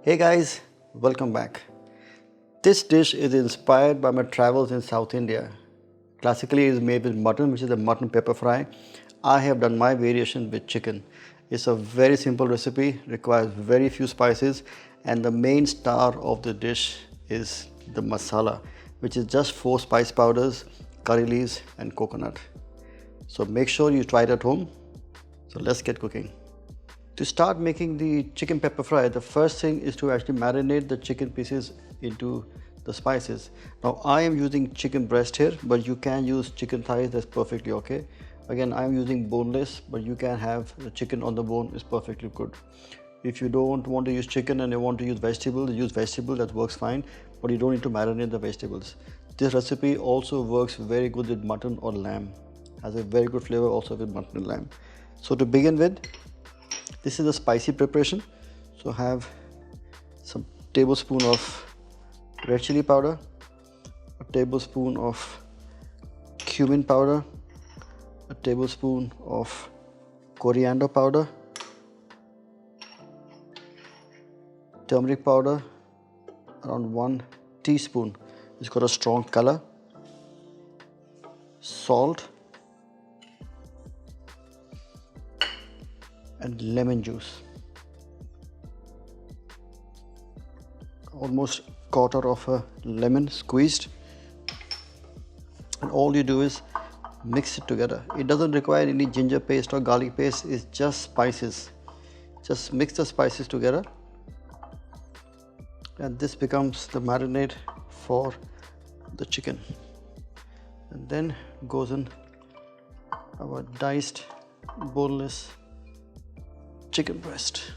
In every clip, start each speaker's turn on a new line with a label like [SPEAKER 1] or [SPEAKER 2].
[SPEAKER 1] Hey guys, welcome back. This dish is inspired by my travels in South India. Classically, it is made with mutton, which is the mutton pepper fry. I have done my variation with chicken. It's a very simple recipe, requires very few spices, and the main star of the dish is the masala, which is just 4 spice powders, curry leaves, and coconut. So make sure you try it at home. So let's get cooking. To start making the chicken pepper fry, the first thing is to actually marinate the chicken pieces into the spices. Now I am using chicken breast here, but you can use chicken thighs, that's perfectly okay. Again, I am using boneless, but you can have the chicken on the bone, is perfectly good. If you don't want to use chicken and you want to use vegetables, that works fine, but you don't need to marinate the vegetables. This recipe also works very good with mutton or lamb, has a very good flavor also with mutton and lamb. So to begin with, this is a spicy preparation. So have some tablespoon of red chilli powder, a tablespoon of cumin powder, a tablespoon of coriander powder, turmeric powder, around 1 teaspoon. It's got a strong color, salt, and lemon juice. Almost quarter of a lemon squeezed, and all you do is mix it together. It doesn't require any ginger paste or garlic paste, it's just spices. Just mix the spices together, and this becomes the marinade for the chicken. And then goes in our diced boneless chicken breast.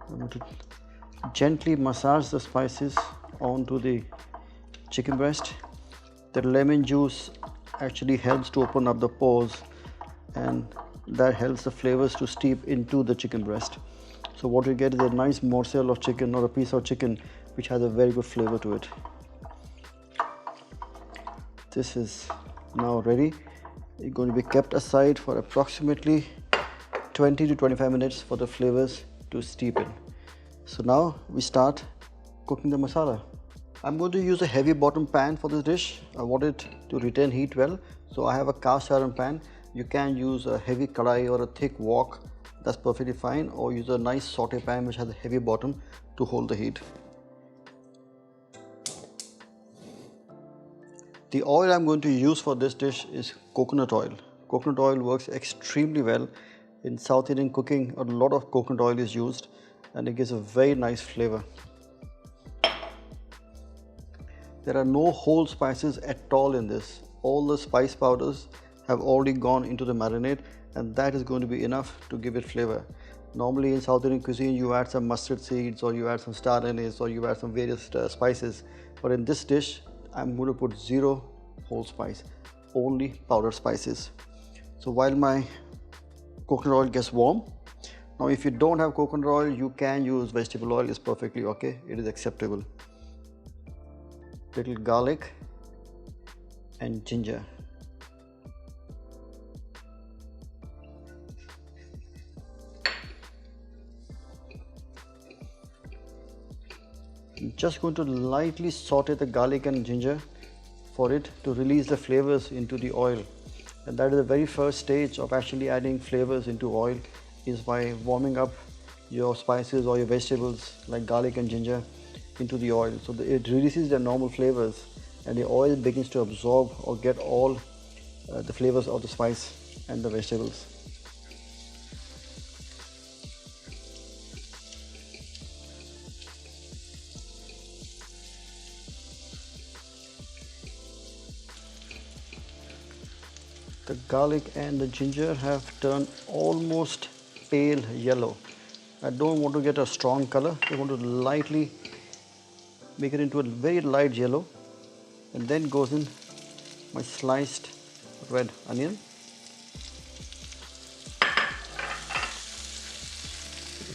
[SPEAKER 1] I'm going to gently massage the spices onto the chicken breast. The lemon juice actually helps to open up the pores, and that helps the flavors to steep into the chicken breast. So what you get is a nice morsel of chicken or a piece of chicken which has a very good flavor to it. This is now ready. It's going to be kept aside for approximately 20 to 25 minutes for the flavors to steep in. So now we start cooking the masala. I'm going to use a heavy bottom pan for this dish. I want it to retain heat well, so I have a cast iron pan. You can use a heavy kadai or a thick wok, that's perfectly fine, or use a nice saute pan which has a heavy bottom to hold the heat. The oil I'm going to use for this dish is coconut oil. Coconut oil works extremely well. In South Indian cooking, a lot of coconut oil is used and it gives a very nice flavor. There are no whole spices at all in this. All the spice powders have already gone into the marinade, and that is going to be enough to give it flavor. Normally in South Indian cuisine, you add some mustard seeds, or you add some star anise, or you add some various spices. But in this dish, I'm going to put 0 whole spice, only powdered spices. So while my coconut oil gets warm, now if you don't have coconut oil, you can use vegetable oil, it's perfectly okay, it is acceptable. Little garlic and ginger. I'm just going to lightly saute the garlic and ginger for it to release the flavors into the oil. And that is the very first stage of actually adding flavors into oil, is by warming up your spices or your vegetables like garlic and ginger into the oil. So it releases their normal flavors and the oil begins to absorb or get all the flavors of the spice and the vegetables. The garlic and the ginger have turned almost pale yellow. I don't want to get a strong color. I want to lightly make it into a very light yellow, and then goes in my sliced red onion.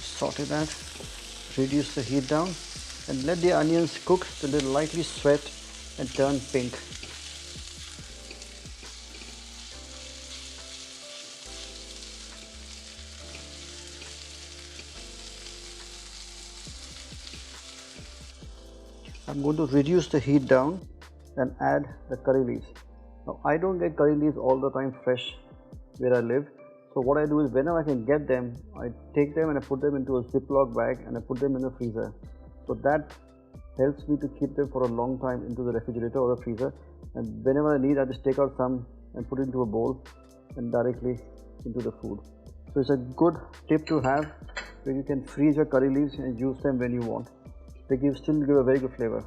[SPEAKER 1] Saute that, reduce the heat down, and let the onions cook till they lightly sweat and turn pink. I'm going to reduce the heat down and add the curry leaves. Now I don't get curry leaves all the time fresh where I live. So what I do is whenever I can get them, I take them and I put them into a Ziploc bag and I put them in the freezer. So that helps me to keep them for a long time into the refrigerator or the freezer. And whenever I need, I just take out some and put it into a bowl and directly into the food. So it's a good tip to have where you can freeze your curry leaves and use them when you want. They still give a very good flavor.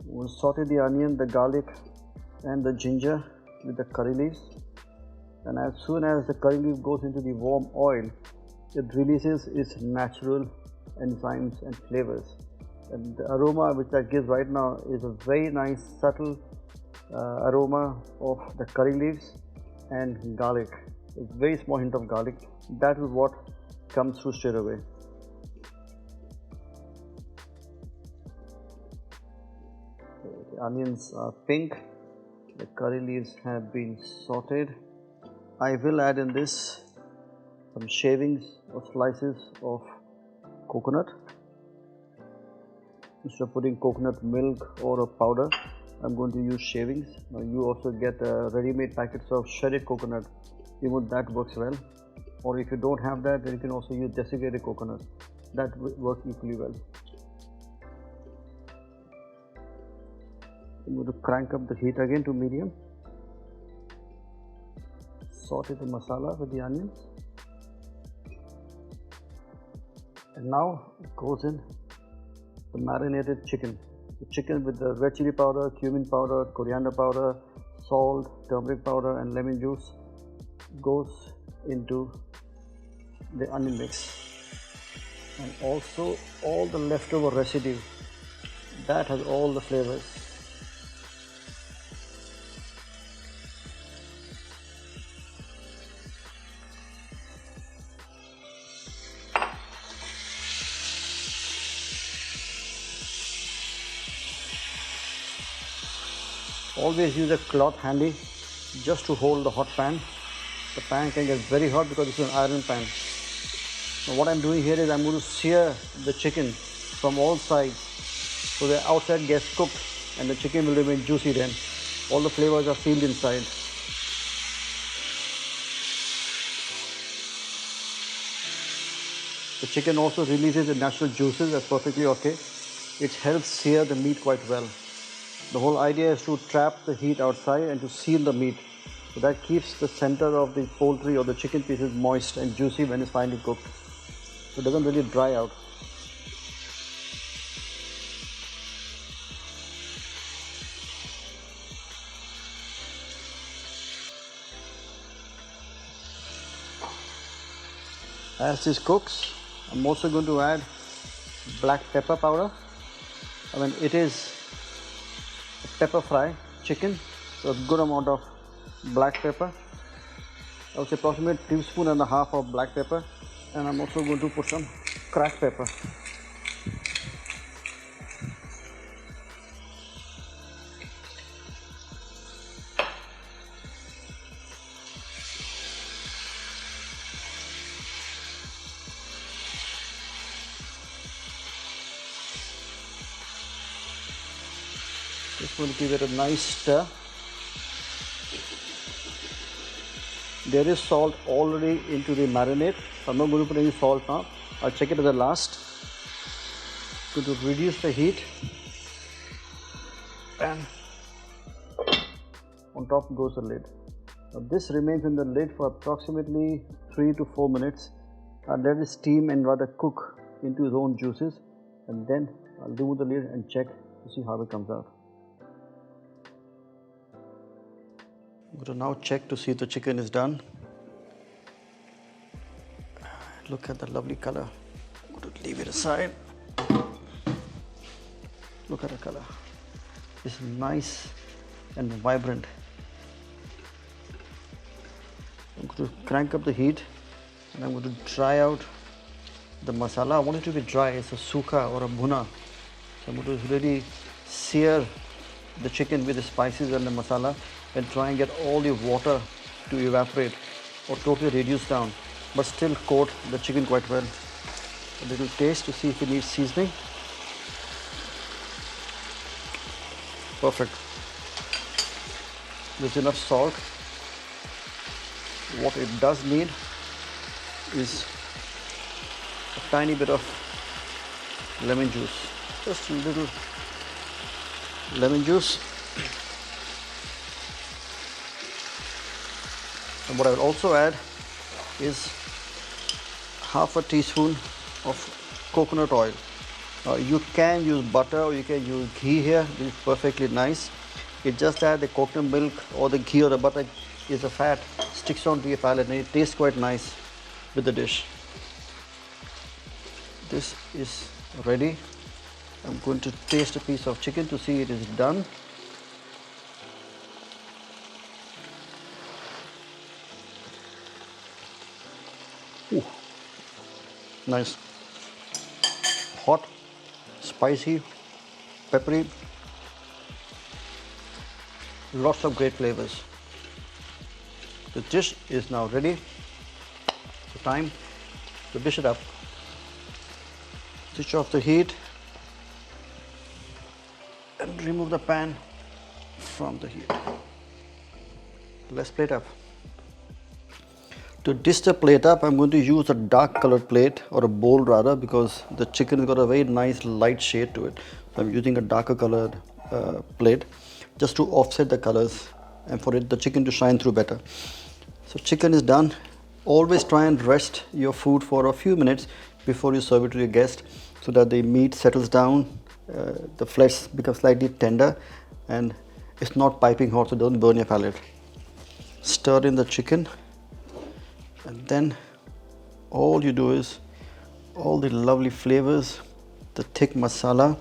[SPEAKER 1] We'll saute the onion, the garlic and the ginger with the curry leaves. And as soon as the curry leaf goes into the warm oil, it releases its natural enzymes and flavors. And the aroma which that gives right now is a very nice subtle aroma of the curry leaves and garlic. A very small hint of garlic. That is what comes through straight away. The onions are pink. The curry leaves have been sauteed. I will add in this some shavings or slices of coconut. Instead of putting coconut milk or a powder, I'm going to use shavings. Now you also get ready-made packets of shredded coconut. Even that works well. Or if you don't have that, then you can also use desiccated coconut. That works equally well. I'm going to crank up the heat again to medium. Saute the masala with the onions. And now it goes in the marinated chicken. The chicken with the red chili powder, cumin powder, coriander powder, salt, turmeric powder and lemon juice goes into the onion mix. And also all the leftover residue, that has all the flavors. Always use a cloth handy just to hold the hot pan. The pan can get very hot because it's an iron pan. Now what I'm doing here is I'm going to sear the chicken from all sides so the outside gets cooked and the chicken will remain juicy then. All the flavors are sealed inside. The chicken also releases the natural juices. That's perfectly okay. It helps sear the meat quite well. The whole idea is to trap the heat outside and to seal the meat. So that keeps the center of the poultry or the chicken pieces moist and juicy when it's finally cooked. So it doesn't really dry out. As this cooks, I'm also going to add black pepper powder. It is pepper fry chicken, so a good amount of black pepper. I would say approximately 1.5 teaspoons of black pepper, and I'm also going to put some cracked pepper. Just going to give it a nice stir. There is salt already into the marinade. I'm not going to put any salt now. I'll check it at the last. Going to reduce the heat, and on top goes the lid. Now this remains in the lid for approximately 3 to 4 minutes. I'll let it steam and rather cook into its own juices, and then I'll remove the lid and check to see how it comes out. I'm going to now check to see if the chicken is done. Look at the lovely color. I'm going to leave it aside. Look at the color. It's nice and vibrant. I'm going to crank up the heat and I'm going to dry out the masala. I want it to be dry. It's a sukha or a bhuna. So I'm going to really sear the chicken with the spices and the masala and try and get all the water to evaporate or totally reduce down, but still coat the chicken quite well. A little taste to see if it needs seasoning. Perfect. There's enough salt. What it does need is a tiny bit of lemon juice. Just a little lemon juice. And what I will also add is half a teaspoon of coconut oil. You can use butter or you can use ghee here. This is perfectly nice. It's just that the coconut milk or the ghee or the butter is a fat, sticks onto your palate and it tastes quite nice with the dish. This is ready. I'm going to taste a piece of chicken to see it is done. Ooh, nice. Hot, spicy, peppery, lots of great flavors. The dish is now ready. It's time to dish it up. Switch off the heat and remove the pan from the heat. Let's plate up. To dish the plate up, I'm going to use a dark colored plate or a bowl rather, because the chicken has got a very nice light shade to it. So I'm using a darker colored plate just to offset the colors and for the chicken to shine through better. So chicken is done. Always try and rest your food for a few minutes before you serve it to your guest so that the meat settles down, the flesh becomes slightly tender and it's not piping hot, so don't burn your palate. Stir in the chicken. And then all you do is all the lovely flavors, the thick masala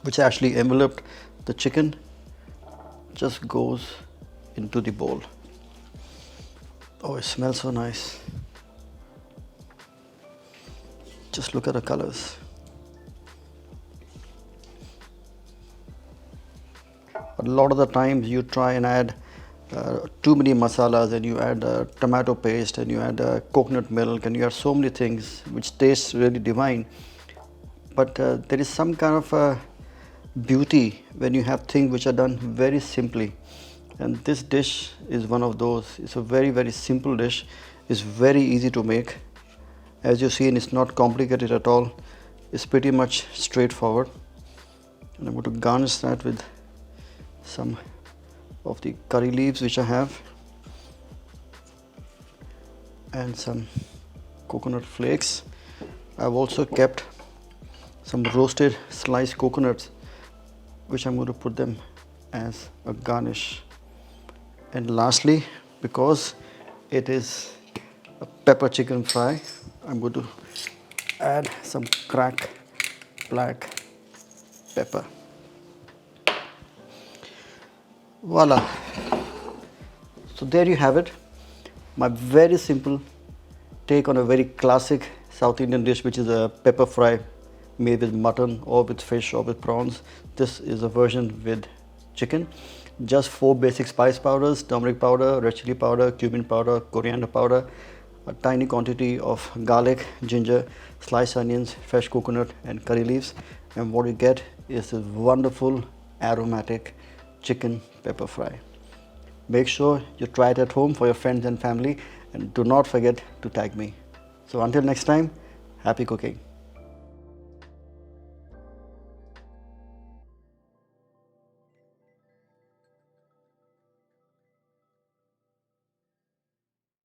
[SPEAKER 1] which actually enveloped the chicken just goes into the bowl. Oh, it smells so nice. Just look at the colors. A lot of the times you try and add too many masalas and you add tomato paste and you add coconut milk and you add so many things which tastes really divine, but there is some kind of beauty when you have things which are done very simply, and this dish is one of those. It's a very simple dish. It's very easy to make. As you see, it's not complicated at all. It's pretty much straightforward, and I'm going to garnish that with some of the curry leaves which I have and some coconut flakes. I've also kept some roasted sliced coconuts which I'm going to put them as a garnish. And lastly, because it is a pepper chicken fry, I'm going to add some cracked black pepper. Voila! So there you have it, my very simple take on a very classic South Indian dish, which is a pepper fry made with mutton or with fish or with prawns. This is a version with chicken. Just 4 basic spice powders: turmeric powder, red chilli powder, cumin powder, coriander powder, a tiny quantity of garlic, ginger, sliced onions, fresh coconut and curry leaves, and what you get is this wonderful aromatic chicken pepper fry. Make sure you try it at home for your friends and family, and do not forget to tag me. So until next time, happy cooking.